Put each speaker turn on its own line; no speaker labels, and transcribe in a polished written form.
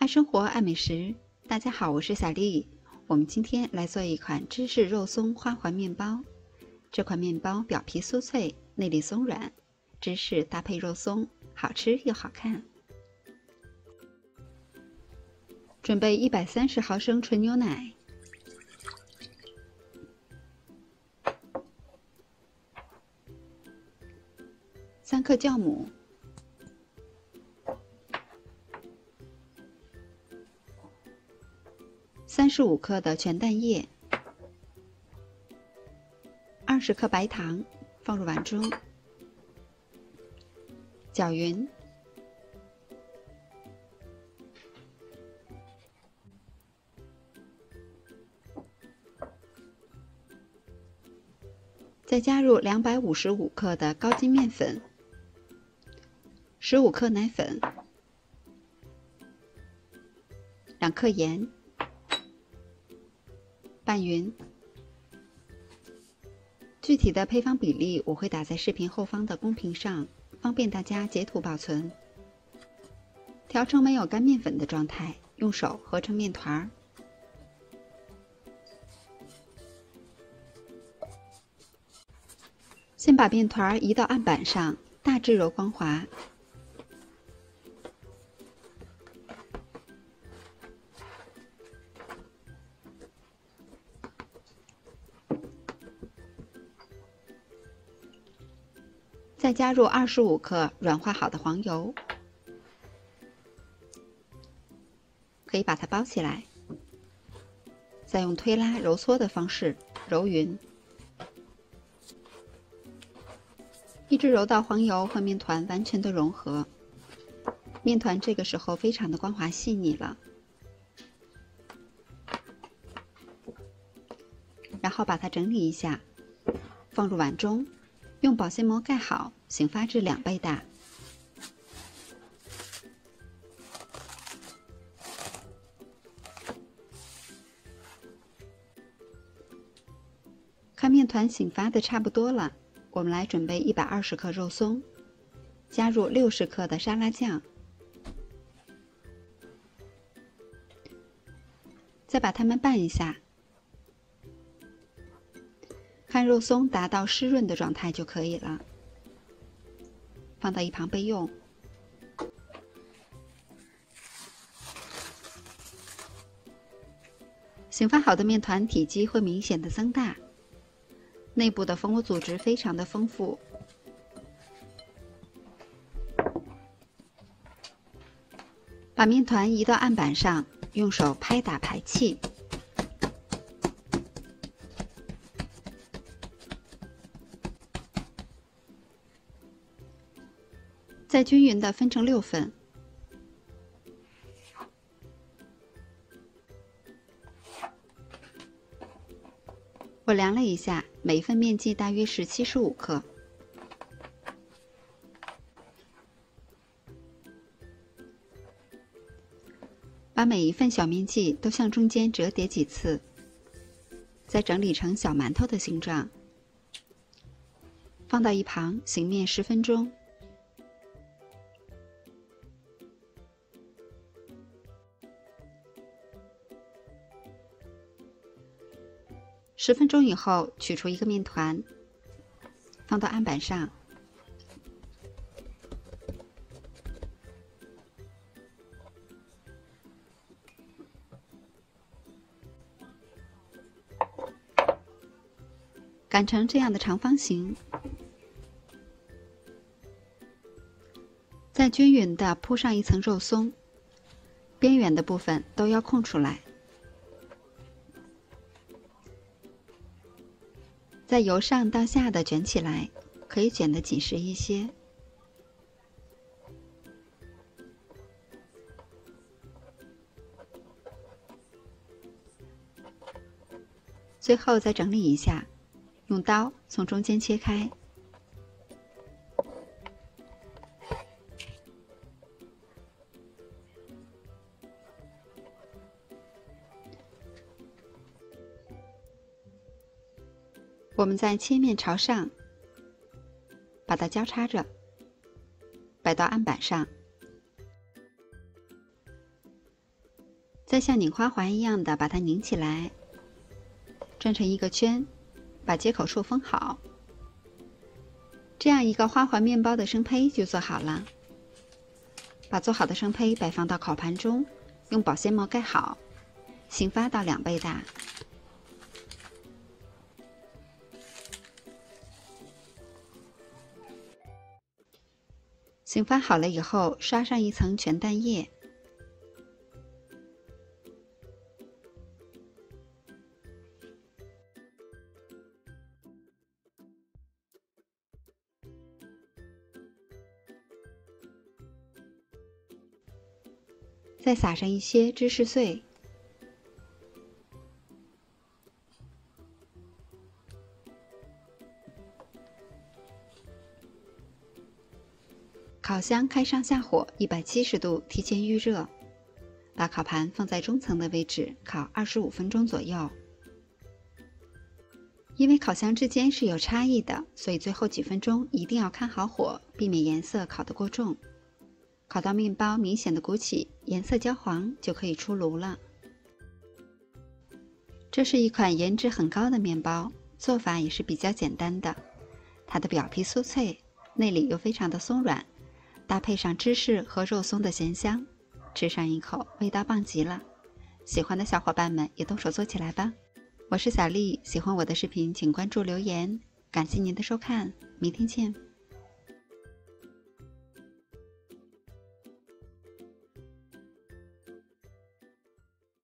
爱生活，爱美食。大家好，我是小丽。我们今天来做一款芝士肉松花环面包。这款面包表皮酥脆，内里松软，芝士搭配肉松，好吃又好看。准备130毫升纯牛奶，3克酵母。35克的全蛋液，20克白糖，放入碗中，搅匀。再加入255克的高筋面粉，15克奶粉，2克盐。拌匀，具体的配方比例我会打在视频后方的公屏上，方便大家截图保存。调成没有干面粉的状态，用手和成面团。先把面团移到案板上，大致揉光滑。再加入25克软化好的黄油，可以把它包起来，再用推拉揉搓的方式揉匀，一直揉到黄油和面团完全的融合。面团这个时候非常的光滑细腻了，然后把它整理一下，放入碗中。用保鲜膜盖好，醒发至2倍大。看面团醒发的差不多了，我们来准备120克肉松，加入60克的沙拉酱，再把它们拌一下。看肉松达到湿润的状态就可以了，放到一旁备用。醒发好的面团体积会明显的增大，内部的蜂窝组织非常的丰富。把面团移到案板上，用手拍打排气。再均匀地分成6份，我量了一下，每一份面剂大约是75克。把每一份小面剂都向中间折叠几次，再整理成小馒头的形状，放到一旁醒面10分钟。10分钟以后，取出一个面团，放到案板上，擀成这样的长方形，再均匀地铺上一层肉松，边缘的部分都要空出来。再由上到下的卷起来，可以卷得紧实一些。最后再整理一下，用刀从中间切开。我们在切面朝上，把它交叉着，摆到案板上。再像拧花环一样的把它拧起来，转成一个圈，把接口处封好。这样一个花环面包的生胚就做好了。把做好的生胚摆放到烤盘中，用保鲜膜盖好，醒发到2倍大。醒发好了以后，刷上一层全蛋液，再撒上一些芝士碎。烤箱开上下火170度，提前预热。把烤盘放在中层的位置，烤25分钟左右。因为烤箱之间是有差异的，所以最后几分钟一定要看好火，避免颜色烤得过重。烤到面包明显的鼓起，颜色焦黄，就可以出炉了。这是一款颜值很高的面包，做法也是比较简单的。它的表皮酥脆，内里又非常的松软，搭配上芝士和肉松的咸香，吃上一口，味道棒极了。喜欢的小伙伴们也动手做起来吧。我是小丽，喜欢我的视频请关注留言，感谢您的收看，明天见。